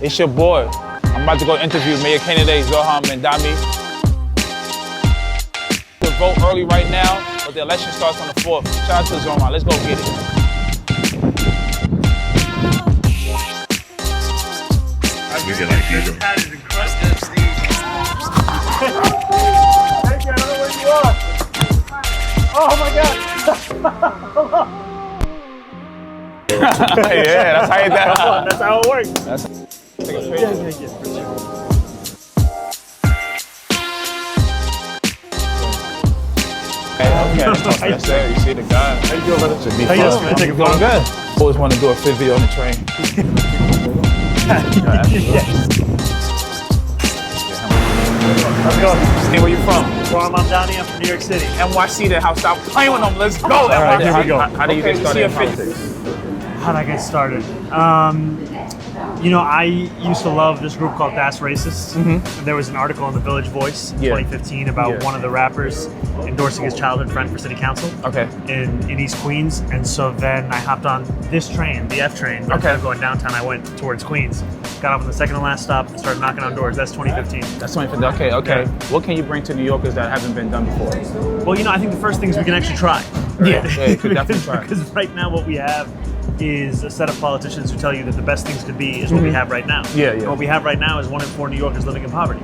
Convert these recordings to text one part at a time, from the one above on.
It's your boy. I'm about to go interview Mayor candidate Zohran Mamdani. To vote early right now, but the election starts on the 4th. Shout out to Zohran. Let's go get it. We get like these. That is incredible, Steve. Thank you, I don't know where you are. Oh my God. Yeah, that's how you that. That's how it works. That's take a picture. Yeah. Okay, that's it. You see the guy. How you doing, brother? Should be How you fun. doing? Take a Doing photo. good. Always want to do a fit video on the train. Yes. Let's go. Hey, where you from? Zohran Mamdani, I'm from New York City. NYC, then stop playing with them. Let's go. All right, here we go. How do you get started in politics? How did I get started? You know, I used to love this group called Das Racists. Mm-hmm. There was an article in the Village Voice in Yeah. 2015 about Yeah. one of the rappers endorsing his childhood friend for city council Okay. in East Queens. And so then I hopped on this train, the F train. Instead Okay. of going downtown, I went towards Queens. Got off on the second to last stop and started knocking on doors. That's 2015. That's 2050. Okay. Yeah. What can you bring to New Yorkers that haven't been done before? Well, you know, I think the first thing is we can actually try. Yeah, you could definitely try. Because right now what we have is a set of politicians who tell you that the best things could be is what we have right now. Yeah, yeah. And what we have right now is 1 in 4 New Yorkers living in poverty.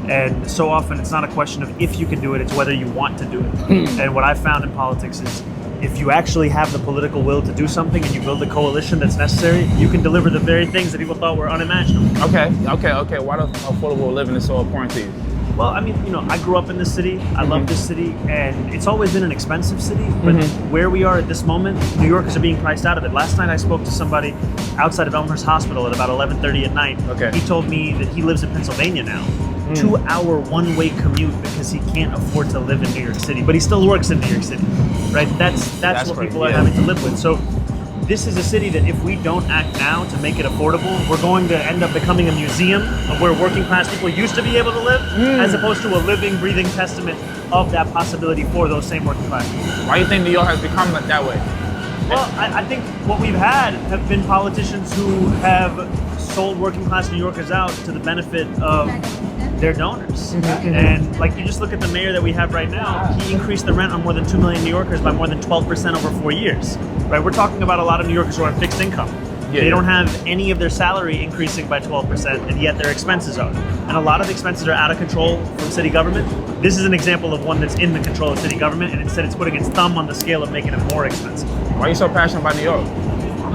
And so often it's not a question of if you can do it, it's whether you want to do it. And what I've found in politics is if you actually have the political will to do something and you build a coalition that's necessary, you can deliver the very things that people thought were unimaginable. Okay. Why does affordable living is so important to you? Well, I mean, you know, I grew up in this city. I love this city, and it's always been an expensive city. But where we are at this moment, New Yorkers are being priced out of it. Last night, I spoke to somebody outside of Elmhurst Hospital at about 11:30 at night. Okay. He told me that he lives in Pennsylvania now. 2-hour one-way commute because he can't afford to live in New York City, but he still works in New York City, right? That's what crazy, people are yeah. having to live with. So. This is a city that if we don't act now to make it affordable, we're going to end up becoming a museum of where working class people used to be able to live, as opposed to a living, breathing testament of that possibility for those same working class people. Why do you think New York has become that way? Well, I think what we've had have been politicians who have sold working class New Yorkers out to the benefit of their donors. And like you just look at the mayor that we have right now, he increased the rent on more than 2 million New Yorkers by more than 12% over 4 years. Right? We're talking about a lot of New Yorkers who are on fixed income. They don't have any of their salary increasing by 12%, and yet their expenses are. And a lot of the expenses are out of control from city government. This is an example of one that's in the control of city government, and instead it's putting its thumb on the scale of making it more expensive. Why are you so passionate about New York?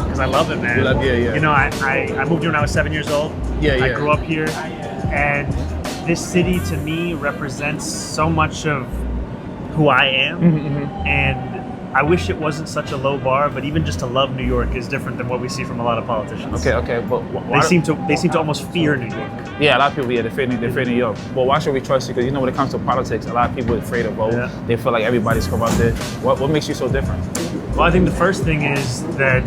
Because I love it, man. You love- yeah. You know, I moved here when I was 7 years old. Yeah. I grew up here, and this city to me represents so much of who I am. And I wish it wasn't such a low bar, but even just to love New York is different than what we see from a lot of politicians. Okay, but They seem to almost fear New York. Yeah, a lot of people, they fear New York. But why should we trust you? Because you know when it comes to politics, a lot of people are afraid to vote. Yeah. They feel like everybody's corrupted. What makes you so different? Well, I think the first thing is that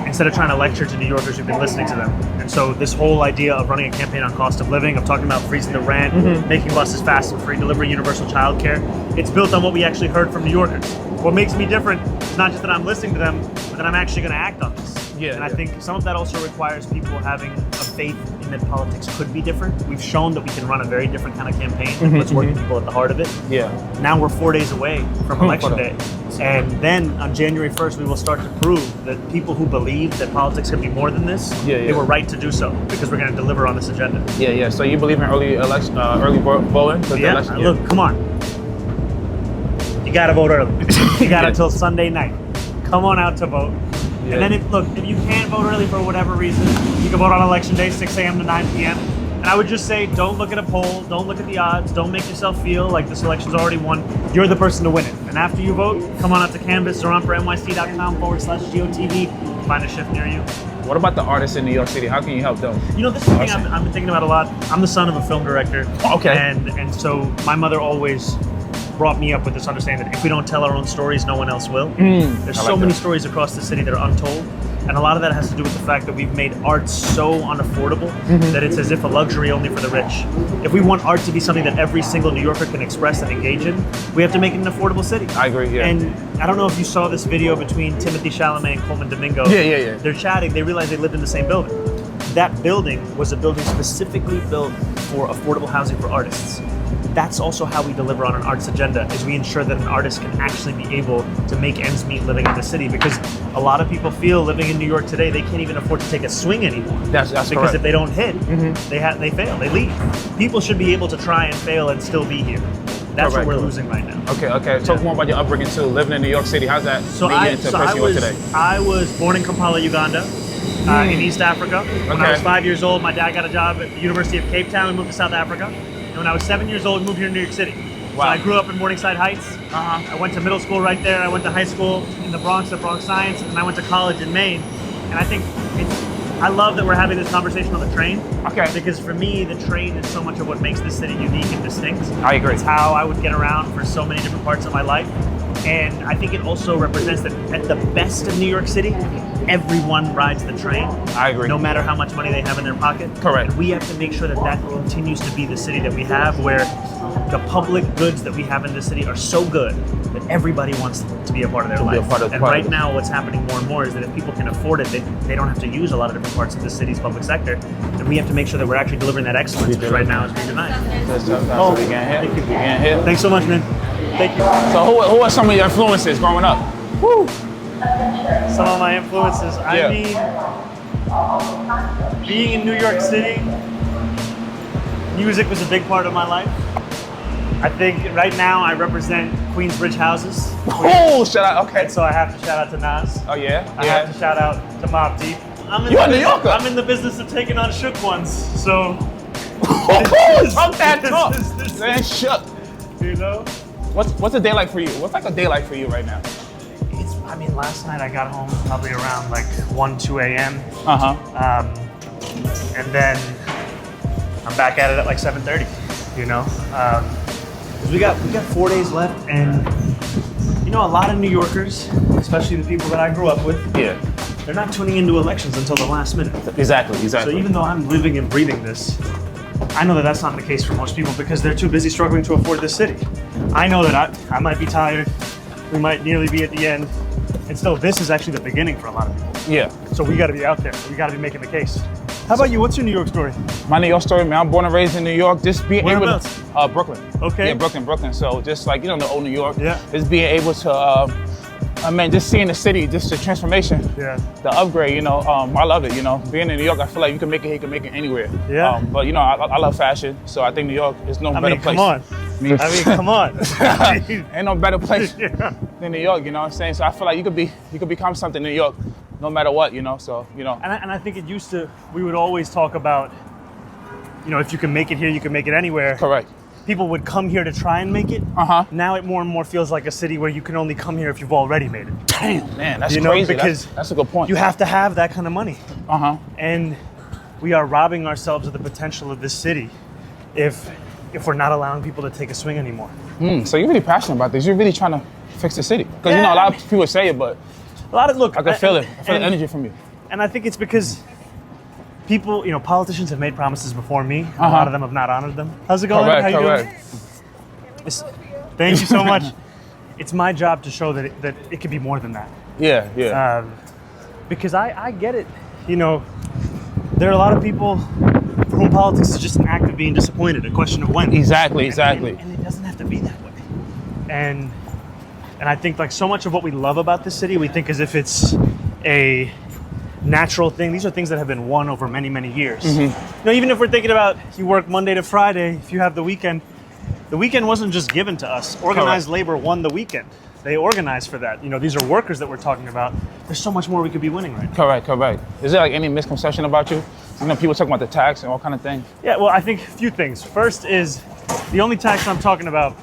instead of trying to lecture to New Yorkers, you've been listening to them. And so this whole idea of running a campaign on cost of living, of talking about freezing the rent, making buses fast and free, delivering universal childcare, it's built on what we actually heard from New Yorkers. What makes me different is not just that I'm listening to them, but that I'm actually going to act on this. Yeah, And I think some of that also requires people having a faith in that politics could be different. We've shown that we can run a very different kind of campaign that puts working people at the heart of it. Yeah. Now we're 4 days away from election day. And then on January 1st, we will start to prove that people who believe that politics can be more than this, they were right to do so because we're going to deliver on this agenda. Yeah. So you believe in early election, early voting? Look, come on. You got to vote early. You got until Sunday night. Come on out to vote. Yeah. And then if you can't vote early for whatever reason, you can vote on election day, 6 a.m. to 9 p.m. And I would just say, don't look at a poll, don't look at the odds, don't make yourself feel like this election's already won. You're the person to win it. And after you vote, come on out to Canvas or on for nyc.com/GOTV. Find a shift near you. What about the artists in New York City? How can you help them? You know, this is the thing I've been thinking about a lot. I'm the son of a film director. Okay. And so my mother always brought me up with this understanding that if we don't tell our own stories, no one else will. There's so many stories across the city that are untold. And a lot of that has to do with the fact that we've made art so unaffordable that it's as if a luxury only for the rich. If we want art to be something that every single New Yorker can express and engage in, we have to make it an affordable city. I agree, yeah. And I don't know if you saw this video between Timothy Chalamet and Coleman Domingo. Yeah. They're chatting, they realize they lived in the same building. that building was a building specifically built for affordable housing for artists. That's also how we deliver on an arts agenda, is we ensure that an artist can actually be able to make ends meet living in the city, because a lot of people feel living in New York today, they can't even afford to take a swing anymore. That's because correct. if they don't hit, they fail, they leave. People should be able to try and fail and still be here. That's what we're losing right now. Okay. Talk more about your upbringing too. Living in New York City, how's that made you into the person you are today? I was born in Kampala, Uganda, in East Africa. When I was 5 years old, my dad got a job at the University of Cape Town and moved to South Africa. And when I was 7 years old, we moved here to New York City. So I grew up in Morningside Heights. I went to middle school right there. I went to high school in the Bronx at Bronx Science, and I went to college in Maine. And I think I love that we're having this conversation on the train. Okay. Because for me, the train is so much of what makes this city unique and distinct. I agree. It's how I would get around for so many different parts of my life. And I think it also represents that at the best of New York City, everyone rides the train. I agree. No matter how much money they have in their pocket. Correct. And we have to make sure that that continues to be the city that we have, where the public goods that we have in this city are so good that everybody wants to be a part of their life. And right now, what's happening more and more is that if people can afford it, they don't have to use a lot of different parts of the city's public sector. And we have to make sure that we're actually delivering that excellence, which right now is being denied. Oh, we getting hit. We getting hit. Thanks so much, man. Thank you. So who are some of your influences growing up? Woo. Some of my influences. I mean, being in New York City, music was a big part of my life. I think right now I represent Queensbridge houses. Oh, shout out, okay. And so I have to shout out to Nas. Oh, yeah? I have to shout out to Mobb Deep. You're a New Yorker. I'm in the business of taking on shook ones, so. Talk that talk. Man, shook. You know? What's a day like for you? What's like a day like for you right now? I mean, last night I got home probably around like 1, 2 a.m. And then I'm back at it at like 7:30, you know? We got 4 days left, and you know, a lot of New Yorkers, especially the people that I grew up with, they're not tuning into elections until the last minute. Exactly. So even though I'm living and breathing this, I know that that's not the case for most people because they're too busy struggling to afford this city. I know that I might be tired, we might nearly be at the end, and still this is actually the beginning for a lot of people. Yeah. So we gotta be out there, we gotta be making the case. How about you? What's your New York story? My New York story, man, I'm born and raised in New York. Just being able to, Brooklyn. Okay. Yeah, Brooklyn. So just like, you know, the old New York. Yeah. Just being able to, just seeing the city, just the transformation. Yeah. The upgrade, you know, I love it, you know. Being in New York, I feel like you can make it anywhere. Yeah. But, you know, I love fashion, so I think New York is no better place. Come on. Come on. Ain't no better place than New York, you know what I'm saying? So I feel like you could become something in New York no matter what, you know, so, you know. And I think we would always talk about, you know, if you can make it here, you can make it anywhere. Correct. People would come here to try and make it. Now it more and more feels like a city where you can only come here if you've already made it. Damn, man, that's crazy. Because that's a good point. You have to have that kind of money. And we are robbing ourselves of the potential of this city if we're not allowing people to take a swing anymore. So you're really passionate about this. You're really trying to fix the city. Because, you know, a lot of people say it, but I can feel it. I feel the energy from you. And I think it's because people, you know, politicians have made promises before me. A lot of them have not honored them. How's it going? How you doing? Thank you so much. It's my job to show that it can be more than that. Yeah. Because I get it. You know, there are a lot of people for whom politics is just an act of being disappointed, a question of when. Exactly. And it doesn't have to be that way. And I think like so much of what we love about this city, we think as if it's a natural thing. These are things that have been won over many, many years. You know, even if we're thinking about you work Monday to Friday, if you have the weekend wasn't just given to us. Organized labor won the weekend. They organized for that. You know, these are workers that we're talking about. There's so much more we could be winning right now. Correct. Is there like any misconception about you? You know, people talking about the tax and all kind of things. Yeah, well, I think a few things. First is the only tax I'm talking about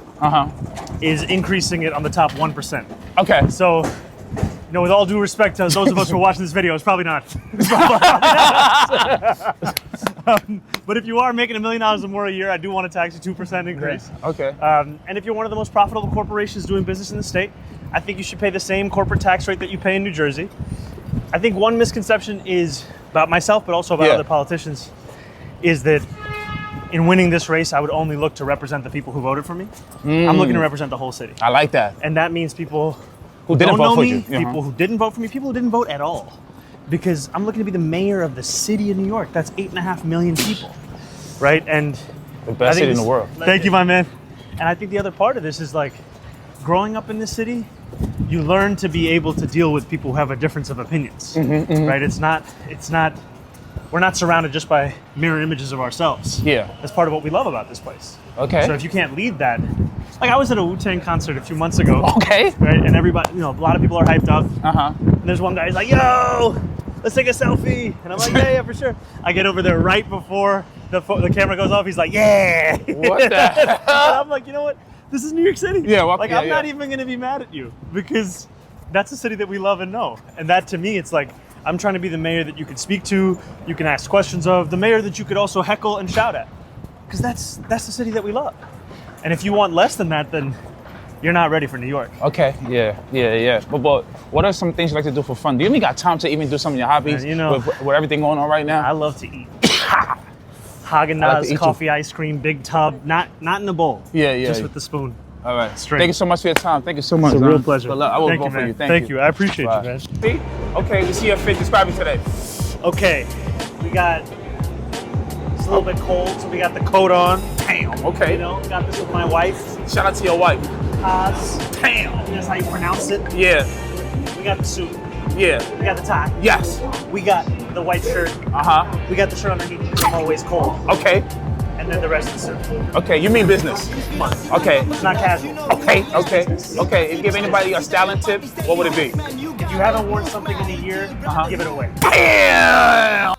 is increasing it on the top 1%. Okay. So, you know, with all due respect to those of us who are watching this video, it's probably not. But if you are making $1 million or more a year, I do want to tax you 2% increase. Okay. And if you're one of the most profitable corporations doing business in the state, I think you should pay the same corporate tax rate that you pay in New Jersey. I think one misconception is about myself, but also about other politicians, is that in winning this race, I would only look to represent the people who voted for me. I'm looking to represent the whole city. I like that. And that means people who didn't don't vote know for me, you. people who didn't vote for me, people who didn't vote at all. because I'm looking to be the mayor of the city of New York. That's 8.5 million people, right? And The best city in the world. Thank you, my man. And I think the other part of this is like, growing up in this city, you learn to be able to deal with people who have a difference of opinions, right? It's not, we're not surrounded just by mirror images of ourselves. Yeah. That's part of what we love about this place. Okay. So if you can't lead that, like I was at a Wu-Tang concert a few months ago. Okay. Right, and everybody, a lot of people are hyped up. Uh-huh. And there's one guy who's like, yo, let's take a selfie. And I'm like, yeah, for sure. I get over there right before the camera goes off. He's like, yeah. What the hell? And I'm like, you know what? This is New York City. Yeah, well, like yeah, I'm not even going to be mad at you because that's a city that we love and know. And that to me, it's like, I'm trying to be the mayor that you could speak to, you can ask questions of, the mayor that you could also heckle and shout at. Because that's the city that we love. And if you want less than that, then you're not ready for New York. Okay, yeah. But what are some things you like to do for fun? Do you even got time to even do some of your hobbies with everything going on right now? I love to eat. Haagen-Dazs, coffee, ice cream, big tub, not in a bowl. Yeah. Just with the spoon. All right. Straight. Thank you so much for your time. Thank you so much. It's a real pleasure. Good luck. I will Thank vote you, for man. you. Thank you. I appreciate Bye. you, man. See? Okay, we see your fit. Describe it today. Okay, we got, it's a little bit cold, so we got the coat on. Damn. Okay. Got this with my wife. Shout out to your wife. Kaz. Damn. I think that's how you pronounce it. Yeah. We got the suit. Yeah. We got the tie. Yes. We got the white shirt. Uh-huh. We got the shirt underneath because I'm always cold. Okay. And then the rest of the suit. Okay, you mean business. Come on. Okay. It's not casual. Okay. If you give anybody a styling tip, what would it be? If you haven't worn something in a year, give it away. Damn!